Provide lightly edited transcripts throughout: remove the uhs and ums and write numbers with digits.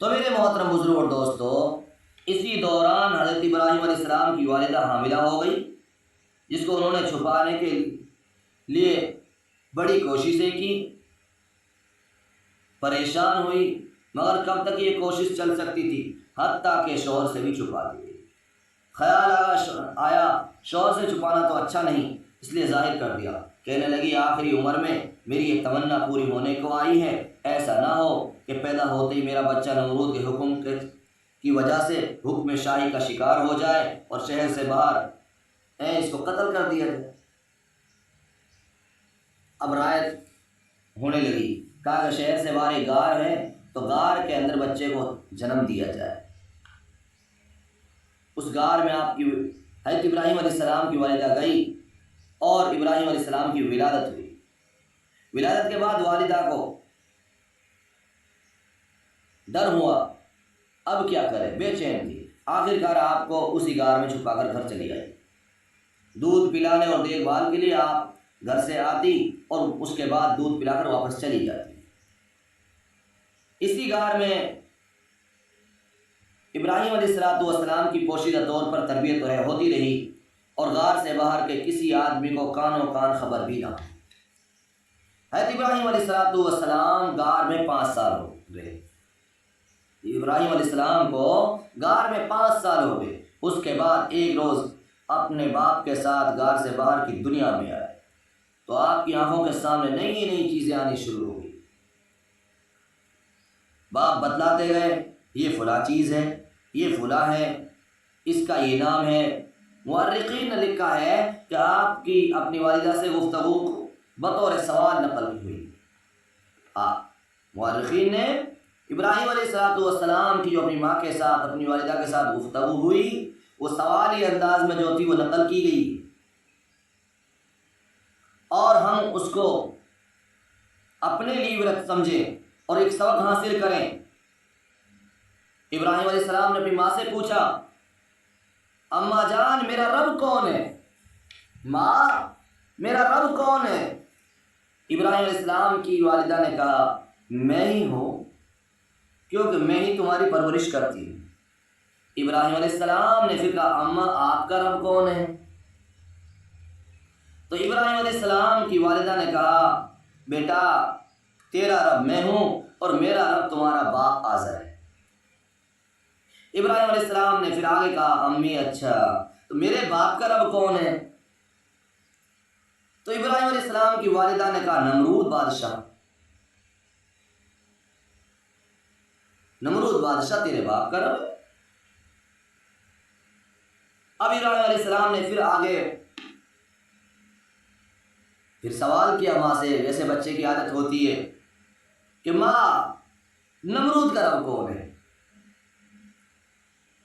تو میرے محترم بزرگ اور دوستو، اسی دوران حضرت ابراہیم علیہ السلام کی والدہ حاملہ ہو گئی، جس کو انہوں نے چھپانے کے لیے بڑی کوششیں کی، پریشان ہوئی، مگر کب تک یہ کوشش چل سکتی تھی؟ حتیٰ کہ شوہر سے بھی چھپا دی گئی۔ خیال آیا شوہر سے چھپانا تو اچھا نہیں، اس لیے ظاہر کر دیا۔ کہنے لگی آخری عمر میں میری یہ تمنا پوری ہونے کو آئی ہے، ایسا نہ ہو کہ پیدا ہوتے ہی میرا بچہ نمرود کے حکم کی وجہ سے حکم شاہی کا شکار ہو جائے اور شہر سے باہر اس کو قتل کر دیا جائے۔ اب رائے ہونے لگی، کہا کہ شہر سے باہر ایک غار ہے تو غار کے اندر بچے کو جنم دیا جائے۔ اس غار میں آپ کی حضرت ابراہیم علیہ السلام کی والدہ گئی اور ابراہیم علیہ السلام کی ولادت ہوئی۔ ولادت کے بعد والدہ کو ڈر ہوا، اب کیا کرے، بے چین تھی۔ آخر کار آپ کو اسی غار میں چھپا کر گھر چلی آئی۔ دودھ پلانے اور دیکھ بھال کے لیے آپ گھر سے آتی اور اس کے بعد دودھ پلا کر واپس چلی جاتی۔ اسی غار میں ابراہیم علیہ السلام کی پوشیدہ طور پر تربیت ہوتی رہی اور غار سے باہر کے کسی آدمی کو کانوں کان خبر بھی نہ۔ حضرت ابراہیم علیہ السلام غار میں 5 سال رہے۔ ابراہیم علیہ السلام کو غار میں 5 سال ہو گئے۔ اس کے بعد ایک روز اپنے باپ کے ساتھ غار سے باہر کی دنیا میں آئے تو آپ کی آنکھوں کے سامنے نئی نئی چیزیں آنی شروع ہو گئی۔ باپ بتلاتے گئے، یہ فلاں چیز ہے، یہ فلاں ہے، اس کا یہ نام ہے۔ مورخین نے لکھا ہے کہ آپ کی اپنی والدہ سے گفتگو بطور سوال نقل ہوئی۔ مورخین نے ابراہیم علیہ السلام کی جو اپنی ماں کے ساتھ، اپنی والدہ کے ساتھ گفتگو ہوئی، وہ سوالی انداز میں جو تھی وہ نقل کی گئی، اور ہم اس کو اپنے لیے عبرت سمجھیں اور ایک سبق حاصل کریں۔ ابراہیم علیہ السلام نے اپنی ماں سے پوچھا، اماں جان میرا رب کون ہے؟ ماں میرا رب کون ہے؟ ابراہیم علیہ السلام کی والدہ نے کہا، میں ہی ہوں، کیونکہ میں ہی تمہاری پرورش کرتی ہوں۔ ابراہیم علیہ السلام نے پھر کہا، اماں آپ کا رب کون ہے؟ تو ابراہیم علیہ السلام کی والدہ نے کہا، بیٹا تیرا رب میں ہوں اور میرا رب تمہارا باپ آزر ہے۔ ابراہیم علیہ السلام نے پھر آگے کہا، امی اچھا تو میرے باپ کا رب کون ہے؟ تو ابراہیم علیہ السلام کی والدہ نے کہا، نمرود بادشاہ، نمرود بادشاہ تیرے باپ کا رب ہے۔ اب ابراہیم علیہ السلام نے پھر آگے سوال کیا ماں سے، جیسے بچے کی عادت ہوتی ہے کہ ماں نمرود کا رب کون ہے؟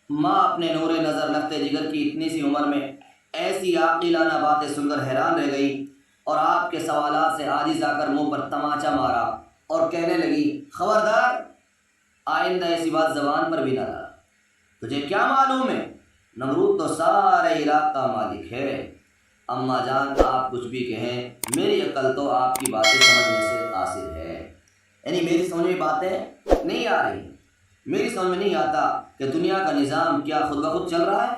ماں اپنے نور نظر نقطۂ جگر کی اتنی سی عمر میں ایسی عاقلانہ باتیں سن کر حیران رہ گئی اور آپ کے سوالات سے عاجز آ کر منہ پر تماچا مارا اور کہنے لگی، خبردار آئندہ ایسی بات زبان پر بھی نہ لانا، تجھے کیا معلوم ہے، نمرود تو سارے عراق کا مالک ہے۔ اماں جان آپ کچھ بھی کہیں، میری عقل تو آپ کی باتیں سمجھنے سے قاصر ہے، یعنی میری سمجھ میں باتیں نہیں آ رہی، میری سمجھ میں نہیں آتا کہ دنیا کا نظام کیا خود بخود چل رہا ہے۔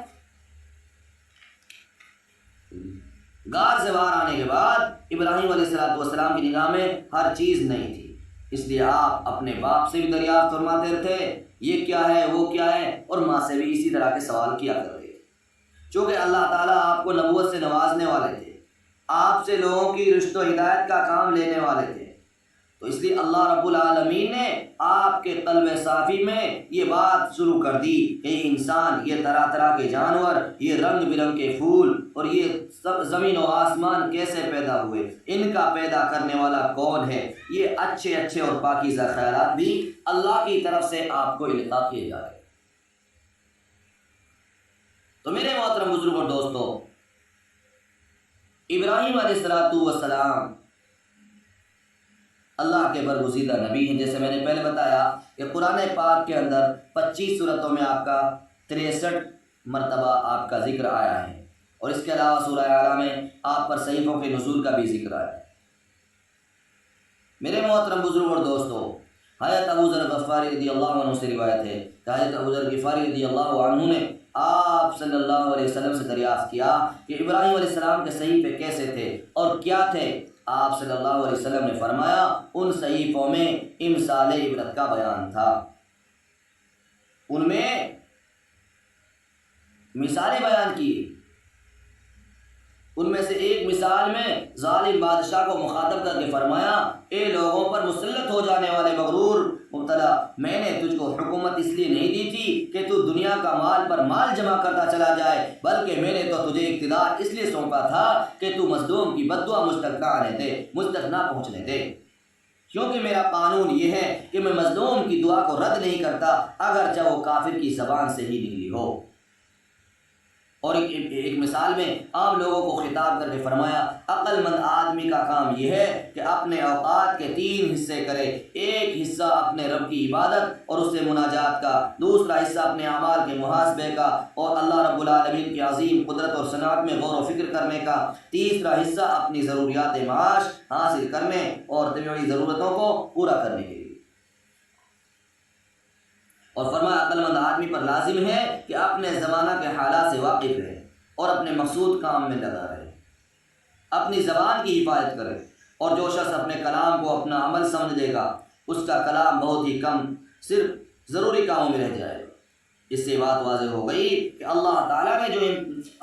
غار سے باہر آنے کے بعد ابراہیم علیہ السلام کی نگاہ میں ہر چیز نہیں تھی، اس لیے آپ اپنے باپ سے بھی دریافت فرماتے تھے، یہ کیا ہے، وہ کیا ہے، اور ماں سے بھی اسی طرح کے سوال کیا کرتے تھے۔ چونکہ اللہ تعالیٰ آپ کو نبوت سے نوازنے والے تھے، آپ سے لوگوں کی رشت و ہدایت کا کام لینے والے تھے، تو اس لیے اللہ رب العالمین نے آپ کے قلب صافی میں یہ بات شروع کر دی کہ یہ انسان، یہ طرح طرح کے جانور، یہ رنگ برنگ کے پھول اور یہ سب زمین و آسمان کیسے پیدا ہوئے، ان کا پیدا کرنے والا کون ہے، یہ اچھے اچھے اور پاکیزہ خیالات بھی اللہ کی طرف سے آپ کو القاء کیے جا رہے ہیں۔ تو میرے محترم بزرگ اور دوستو، ابراہیم علیہ السلام اللہ کے برگزیدہ نبی ہیں، جیسے میں نے پہلے بتایا کہ قرآن پاک کے اندر 25 سورتوں میں آپ کا 63 مرتبہ آپ کا ذکر آیا ہے، اور اس کے علاوہ سورہ اعلیٰ میں آپ پر صحیفوں کے نزول کا بھی ذکر آیا ہے۔ میرے محترم بزرگ اور دوستو، حضرت ابو ذر غفاری رضی اللہ عنہ سے روایت ہے کہ حضرت ابو ذر غفاری رضی اللہ عنہ نے آپ صلی اللہ علیہ وسلم سے دریافت کیا کہ ابراہیم علیہ السلام کے صحیفے کیسے تھے اور کیا تھے؟ آپ صلی اللہ علیہ وسلم نے فرمایا ان صحیفوں میں امثال عبرت کا بیان تھا، ان میں مثالیں بیان کی۔ ان میں سے ایک مثال میں ظالم بادشاہ کو مخاطب کر کے فرمایا اے لوگوں پر مسلط ہو جانے والے مغرور مبتلا، میں نے تجھ کو حکومت اس لیے نہیں دی تھی کہ تو دنیا کا مال پر مال جمع کرتا چلا جائے، بلکہ میں نے تو تجھے اقتدار اس لیے سونپا تھا کہ تو مظلوم کی بددعا مجھ تک نہ آنے دے، مجھ تک نہ پہنچنے دے، کیونکہ میرا قانون یہ ہے کہ میں مظلوم کی دعا کو رد نہیں کرتا اگرچہ وہ کافر کی زبان سے ہی نکلی ہو۔ اور ایک مثال میں عام لوگوں کو خطاب کر کے فرمایا عقل مند آدمی کا کام یہ ہے کہ اپنے اوقات کے 3 حصے کرے، ایک حصہ اپنے رب کی عبادت اور اس سے مناجات کا، دوسرا حصہ اپنے اعمال کے محاسبے کا اور اللہ رب العالمین کی عظیم قدرت اور صنعت میں غور و فکر کرنے کا، تیسرا حصہ اپنی ضروریات معاش حاصل کرنے اور طبعی ضرورتوں کو پورا کرنے کے لیے۔ اور فرمایا عقل مند آدمی پر لازم ہے کہ اپنے زمانہ کے حالات سے واقف رہے اور اپنے مقصود کام میں لگا رہے، اپنی زبان کی حفاظت کرے، اور جو شخص اپنے کلام کو اپنا عمل سمجھ لے گا اس کا کلام بہت ہی کم صرف ضروری کاموں میں رہ جائے گا۔ اس سے بات واضح ہو گئی کہ اللہ تعالیٰ نے جو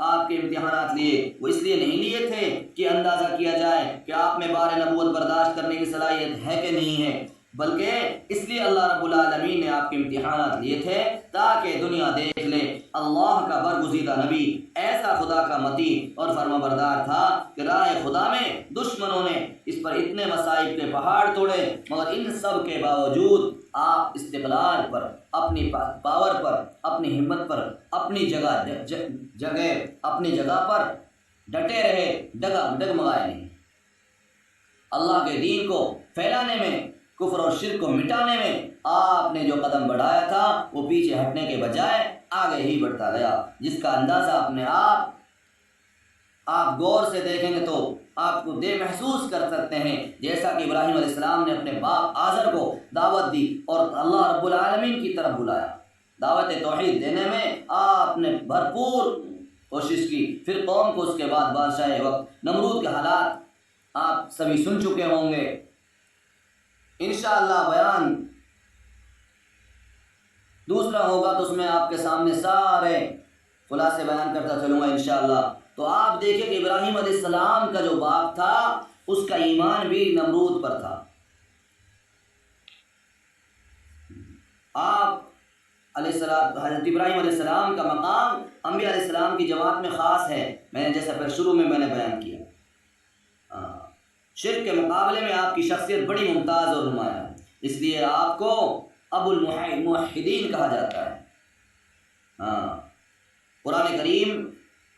آپ کے امتحانات لیے وہ اس لیے نہیں لیے تھے کہ اندازہ کیا جائے کہ آپ میں بار نبوت برداشت کرنے کی صلاحیت ہے کہ نہیں ہے، بلکہ اس لیے اللہ رب العالمین نے آپ کے امتحانات لیے تھے تاکہ دنیا دیکھ لے اللہ کا برگزیدہ نبی ایسا خدا کا متی اور فرما بردار تھا کہ راہ خدا میں دشمنوں نے اس پر اتنے مصائب کے پہاڑ توڑے، مگر ان سب کے باوجود آپ استقلال پر، اپنی پاور پر، اپنی ہمت پر، اپنی جگہ پر ڈٹے رہے، ڈگمگائے نہیں۔ اللہ کے دین کو پھیلانے میں، کفر اور شرک کو مٹانے میں آپ نے جو قدم بڑھایا تھا وہ پیچھے ہٹنے کے بجائے آگے ہی بڑھتا گیا، جس کا اندازہ اپنے آپ غور سے دیکھیں گے تو آپ کو محسوس کر سکتے ہیں، جیسا کہ ابراہیم علیہ السلام نے اپنے باپ آزر کو دعوت دی اور اللہ رب العالمین کی طرف بلایا، دعوت توحید دینے میں آپ نے بھرپور کوشش کی۔ پھر قوم کو اس کے بعد بادشاہ وقت نمرود کے حالات آپ سبھی سن چکے ہوں گے، انشاءاللہ بیان دوسرا ہوگا تو اس میں آپ کے سامنے سارے خلاصے بیان کرتا چلوں گا انشاءاللہ۔ تو آپ دیکھیں کہ ابراہیم علیہ السلام کا جو باپ تھا اس کا ایمان بھی نمرود پر تھا۔ آپ حضرت ابراہیم علیہ السلام کا مقام انبیاء علیہ السلام کی جماعت میں خاص ہے، میں نے جیسا پھر شروع میں نے بیان کیا۔ شرک کے مقابلے میں آپ کی شخصیت بڑی ممتاز اور نمایاں ہے، اس لیے آپ کو ابو الموحدین کہا جاتا ہے۔ قرآن کریم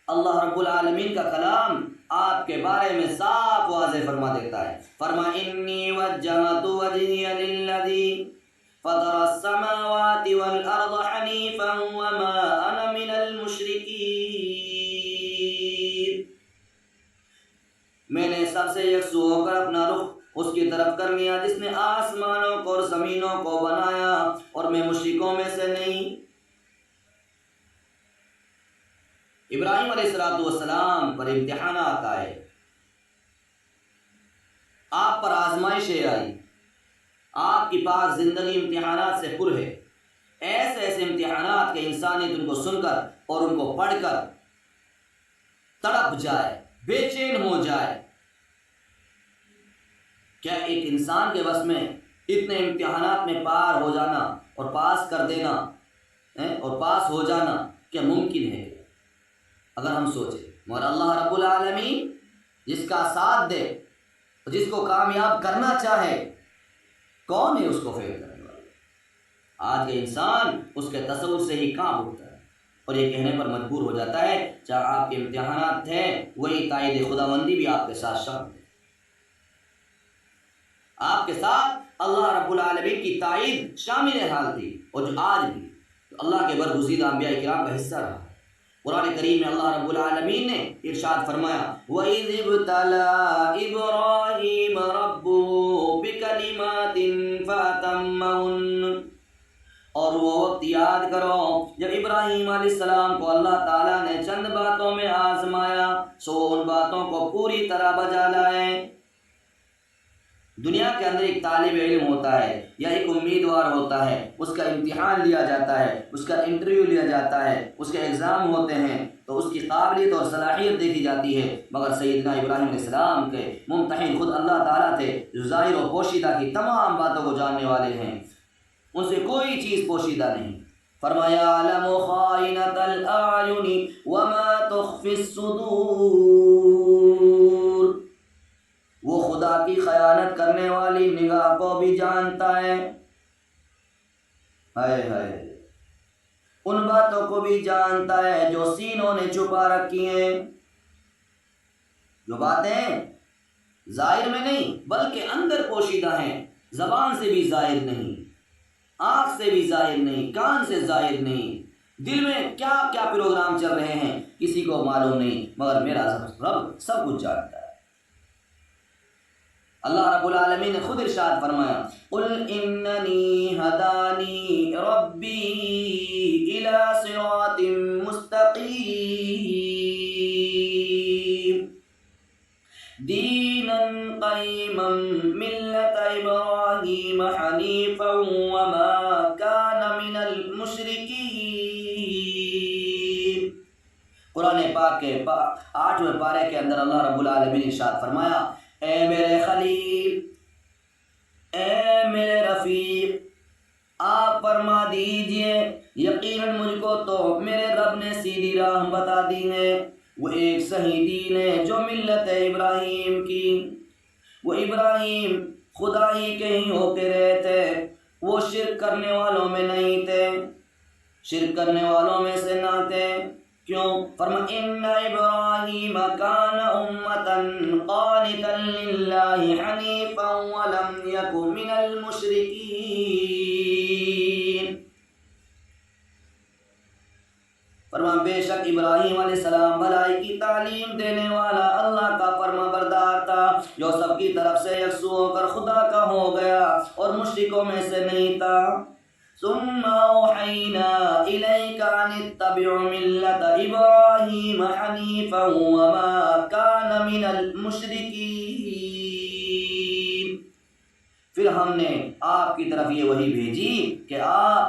اللہ رب العالمین کا کلام آپ کے بارے میں صاف واضح فرما دیتا ہے، فرما انی وجہت وجہی للذی فطر السماوات والارض حنیفا وما انا من المشرکین، میں نے سب سے یکسو ہو کر اپنا رخ اس کی طرف کر لیا جس نے آسمانوں کو اور زمینوں کو بنایا اور میں مشرکوں میں سے نہیں۔ ابراہیم علیہ السلام پر امتحانات آئے، آپ پر آزمائشیں آئی، آپ کی پاک زندگی امتحانات سے پر ہے، ایسے امتحانات کے انسانیت ان کو سن کر اور ان کو پڑھ کر تڑپ جائے، بے چین ہو جائے۔ کیا ایک انسان کے بس میں اتنے امتحانات میں پار ہو جانا اور پاس کر دینا اور پاس ہو جانا کیا ممکن ہے؟ اگر ہم سوچیں، مگر اللہ رب العالمین جس کا ساتھ دے، جس کو کامیاب کرنا چاہے، کون ہے اس کو فیل کرنے والا؟ آج کے انسان اس کے تصور سے ہی کام اٹھتا ہے اور یہ کہنے پر مجبور ہو جاتا ہے جہاں آپ کے امتحانات تھے وہی تائید خداوندی بھی آپ کے ساتھ شامل ہے، آپ کے ساتھ اللہ رب العالمین کی تائید شامل حال تھی، اور جو آج بھی اللہ کے برگزیدہ انبیاء کرام کا حصہ رہا۔ قرآن کریم میں اللہ رب العالمین نے ارشاد فرمایا وَإِذِ ابْتَلَىٰ إِبْرَاهِيمَ رَبُّهُ بِكَلِمَاتٍ فَأَتَمَّهُنَّ اور وہ وقت یاد کرو جب ابراہیم علیہ السلام کو اللہ تعالیٰ نے چند باتوں میں آزمایا، سو ان باتوں کو پوری طرح بجا لائے۔ دنیا کے اندر ایک طالب علم ہوتا ہے یا ایک امیدوار ہوتا ہے، اس کا امتحان لیا جاتا ہے، اس کا انٹرویو لیا جاتا ہے، اس کے ایگزام ہوتے ہیں تو اس کی قابلیت اور صلاحیت دیکھی جاتی ہے، مگر سیدنا ابراہیم علیہ السلام کے ممتحن خود اللہ تعالیٰ تھے جو ظاہر و پوشیدہ کی تمام باتوں کو جاننے والے ہیں، ان سے کوئی چیز پوشیدہ نہیں۔ فرمایا یعلم خائنۃ الاعین وما تخفی الصدور، وہ خدا کی خیانت کرنے والی نگاہ کو بھی جانتا ہے، ہائے ہائے، ان باتوں کو بھی جانتا ہے جو سینوں نے چھپا رکھی ہیں، جو باتیں ظاہر میں نہیں بلکہ اندر پوشیدہ ہیں، زبان سے بھی ظاہر نہیں، آنکھ سے بھی ظاہر نہیں، کان سے ظاہر نہیں، دل میں کیا کیا پروگرام چل رہے ہیں کسی کو معلوم نہیں، مگر میرا رب سب کچھ جانتا ہے۔ اللہ رب العالمین نے خود ارشاد فرمایا قل اننی ہدانی ربی الی صراط مستقیم دینا قیما ملت ابراہیم حنیفا وما کان من المشرکین۔ قرآن پاک کے 8ویں پارے کے اندر اللہ رب العالمین نے ارشاد فرمایا اے میرے خلیل، اے میرے رفیق، آپ فرما دیجئے یقیناً مجھ کو تو میرے رب نے سیدھی راہ بتا دی ہے، وہ ایک صحیح دین ہے جو ملت ابراہیم کی، وہ ابراہیم خدا ہی کے ہی ہوتے رہے تھے، وہ شرک کرنے والوں میں نہیں تھے، شرک کرنے والوں میں سے نہ تھے۔ کیوں؟ فرما ان ابراہیم کان امۃ قانتا للہ حنیفا ولم یک من المشرکین۔ فرما بے شک ابراہیم علیہ السلام بھلائی کی تعلیم دینے والا اللہ کا فرما بردار تھا جو سب کی طرف سے یکسو ہو کر خدا کا ہو گیا اور مشرکوں میں سے نہیں تھا۔ ثم اوحینا الیک ان اتبع ملت ابراہیم حنیفا وما کان من المشرکین۔ پھر ہم نے آپ کی طرف یہ وحی بھیجی کہ آپ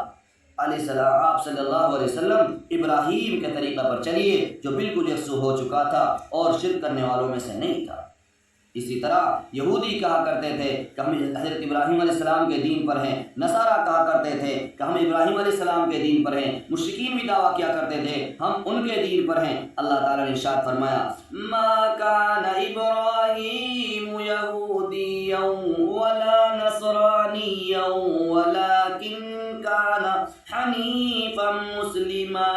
صلی اللہ علیہ وسلم ابراہیم کے طریقہ پر چلیے جو بالکل یکسو ہو چکا تھا اور شرک کرنے والوں میں سے نہیں تھا۔ اسی طرح یہودی کہا کرتے تھے کہ ہم حضرت ابراہیم علیہ السلام کے دین پر ہیں، نصارہ کہا کرتے تھے کہ ہم ابراہیم علیہ السلام کے دین پر ہیں، مشرکین بھی دعویٰ کیا کرتے تھے ہم ان کے دین پر ہیں۔ اللہ تعالیٰ نے ارشاد فرمایا ما کان ابراہیم یہودیا ولا نصرانیا ولکن کان حنیفا مسلما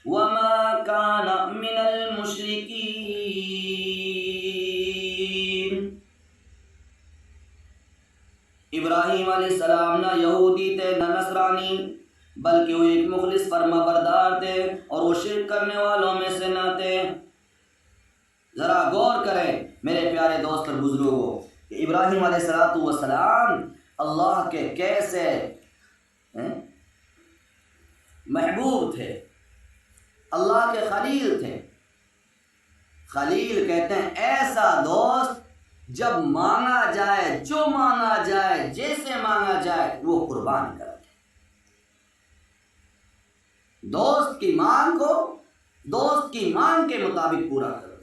وما کان من المشرکین۔ ابراہیم علیہ السلام نہ یہودی تھے نہ نصرانی، بلکہ وہ ایک مخلص فرما بردار تھے اور وہ شرک کرنے والوں میں سے نہ تھے۔ ذرا غور کریں میرے پیارے دوست اور بزرگوں کہ ابراہیم علیہ السلام اللہ کے کیسے محبوب تھے، اللہ کے خلیل تھے۔ خلیل کہتے ہیں ایسا دوست جب مانگا جائے، جو مانگا جائے، جیسے مانگا جائے وہ قربان کر دے۔ دوست کی مانگ کو دوست کی مانگ کے مطابق پورا کر دے۔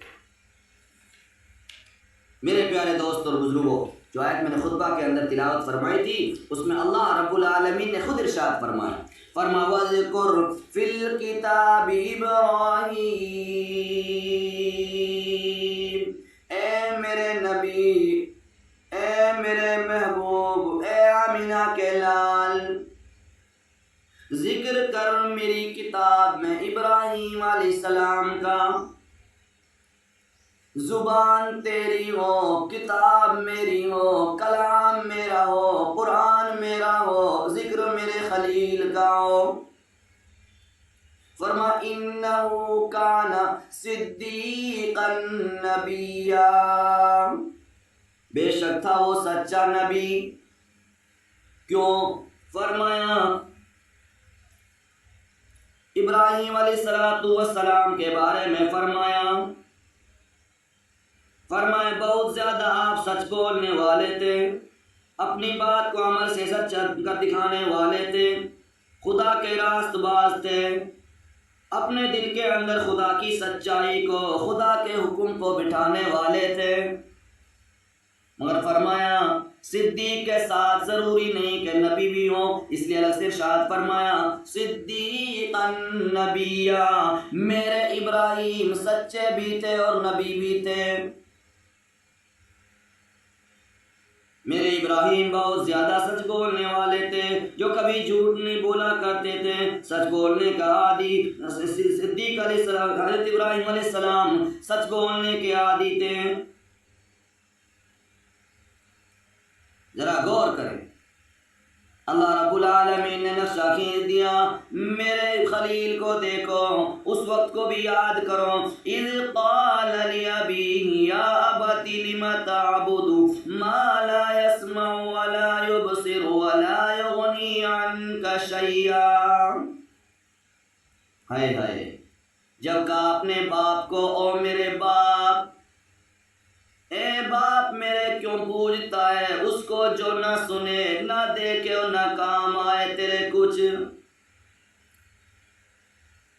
میرے پیارے دوست اور بزرگوں، جو آیت میں نے خطبہ کے اندر تلاوت فرمائی تھی اس میں اللہ رب العالمین نے خود ارشاد فرمایا فرما وَاذْكُرْ فِي الْكِتَابِ إِبْرَاهِيمَ، اے میرے نبی، اے میرے محبوب، اے آمینہ کے لال، ذکر کر میری کتاب میں ابراہیم علیہ السلام کا۔ زبان تیری ہو، کتاب میری ہو، کلام میرا ہو، قرآن میرا ہو، ذکر میرے خلیل کا ہو۔ فرما انہو کان صدیقا نبیا، بے شک تھا وہ سچا نبی، کیوں؟ فرمایا ابراہیم علیہ السلام کے بارے میں فرمایا بہت زیادہ آپ سچ بولنے والے تھے، اپنی بات کو عمل سے سچ کر دکھانے والے تھے، خدا کے راست باز تھے، اپنے دل کے اندر خدا کی سچائی کو، خدا کے حکم کو بٹھانے والے تھے۔ مگر فرمایا صدیق کے ساتھ ضروری نہیں کہ نبی بھی ہوں، اس لیے الگ سے ارشاد فرمایا صدیقا نبیا، میرے ابراہیم سچے بھی تھے اور نبی بھی تھے۔ میرے ابراہیم بہت زیادہ سچ بولنے والے تھے، جو کبھی جھوٹ نہیں بولا کرتے تھے، سچ بولنے کا عادی۔ صدیق علیہ السلام، حضرت ابراہیم علیہ السلام سچ بولنے کے عادی تھے۔ ذرا غور کریں، اللہ رب العالمین نے نقشہ کھینچ دیا، میرے خلیل کو دیکھو، اس وقت کو بھی یاد کرو، اذ قال لأبیہ یا ابت لم تعبد ما لا يسمع ولا يبصر ولا يغنی عنک شیئا۔ ہائے ہائے، جب کہا اپنے باپ کو، او میرے باپ، اے باپ میرے کیوں پوجتا ہے اس کو جو نہ سنے، نہ دیکھے اور نہ کام آئے تیرے کچھ۔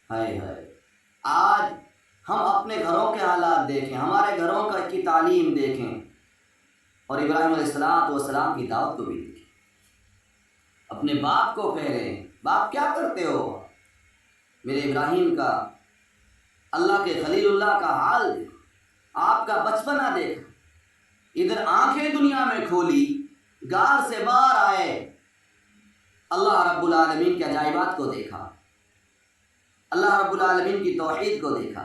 ہائے ہائے، آج ہم اپنے گھروں کے حالات دیکھیں، ہمارے گھروں کی تعلیم دیکھیں، اور ابراہیم علیہ السلام کی دعوت کو بھی دیکھیں۔ اپنے باپ کو کہہ رہے ہیں، باپ کیا کرتے ہو؟ میرے ابراہیم کا، اللہ کے خلیل اللہ کا حال دیکھو، آپ کا بچپنا دیکھا، ادھر آنکھیں دنیا میں کھولی، غار سے باہر آئے، اللہ رب العالمین کے عجائبات کو دیکھا، اللہ رب العالمین کی توحید کو دیکھا،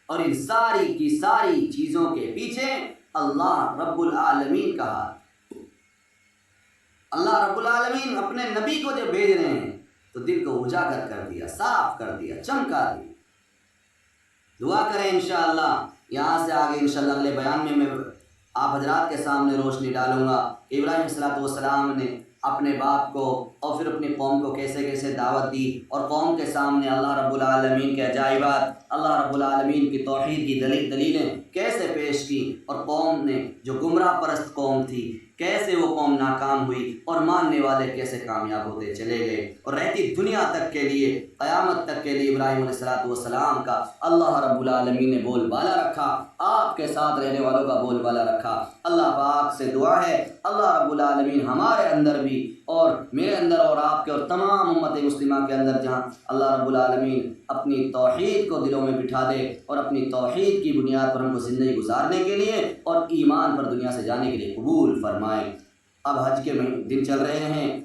اور ان ساری کی ساری چیزوں کے پیچھے اللہ رب العالمین کا ہاتھ۔ اللہ رب العالمین اپنے نبی کو جب بھیج رہے ہیں تو دل کو اجاگر کر دیا، صاف کر دیا، چمکا دیا۔ دعا کریں انشاءاللہ، یہاں سے آگے انشاءاللہ اگلے بیان میں آپ حضرات کے سامنے روشنی ڈالوں گا کہ ابراہیم السلام نے اپنے باپ کو اور پھر اپنی قوم کو کیسے کیسے دعوت دی، اور قوم کے سامنے اللہ رب العالمین کے عجائبات، اللہ رب العالمین کی توحید کی دلیلیں کیسے پیش کی، اور قوم نے جو گمراہ پرست قوم تھی کیسے وہ قوم ناکام ہوئی، اور ماننے والے کیسے کامیاب ہوتے چلے گئے، اور رہتی دنیا تک کے لیے، قیامت تک کے لیے ابراہیم علیہ السلام کا اللہ رب العالمین نے بول بالا رکھا، آپ کے ساتھ رہنے والوں کا بول بالا رکھا۔ اللہ پاک سے دعا ہے اللہ رب العالمین ہمارے اندر بھی، اور میرے اندر اور آپ کے اور تمام امت مسلمہ کے اندر جہاں اللہ رب العالمین اپنی توحید کو دلوں میں بٹھا دے، اور اپنی توحید کی بنیاد پر ہم کو زندگی گزارنے کے لیے اور ایمان پر دنیا سے جانے کے لیے قبول فرمائے۔ اب حج کے دن چل رہے ہیں،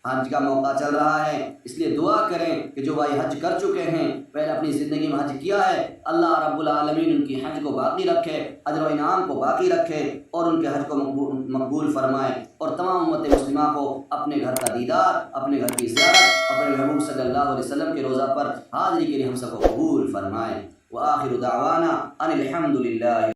حج کا موقع چل رہا ہے، اس لیے دعا کریں کہ جو بھائی حج کر چکے ہیں، پہلے اپنی زندگی میں حج کیا ہے، اللہ رب العالمین ان کی حج کو باقی رکھے، اجر و انعام کو باقی رکھے، اور ان کے حج کو مقبول فرمائے، اور تمام امت مسلمہ کو اپنے گھر کا دیدار، اپنے گھر کی زیارت، اپنے محبوب صلی اللہ علیہ وسلم کے روضہ پر حاضری کے لیے ہم سب کو قبول فرمائے۔ وآخر دعوانا ان الحمد للہ۔